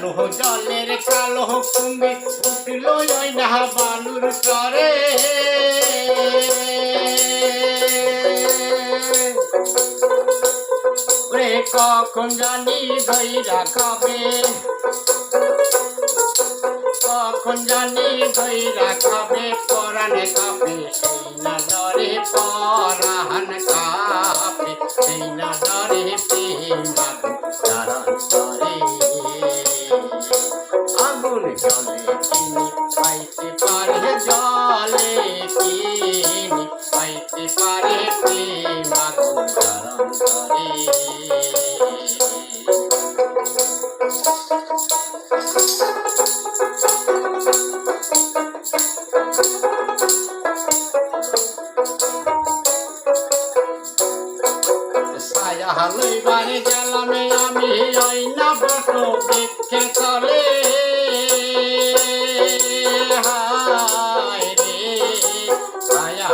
কালো জলের কালো কুমির উঠল ওই না বালুর চরে ওরে কখন জানি ধইরা খাবে কখন জানি ধইরা খাবে পরাণে কাঁপে সেই না ডরে পরাণ কাঁপে সেই না ডরে প্রেম ধারণ করে আগুন জলে চিনি পাইতে পারে জলে চিনি পাইতে পারে প্রেম আগুন ধারণ করে ছায়া লইবারে গেলামে আমি ওই না বট বৃক্ষে তলে হায় রে ছায়া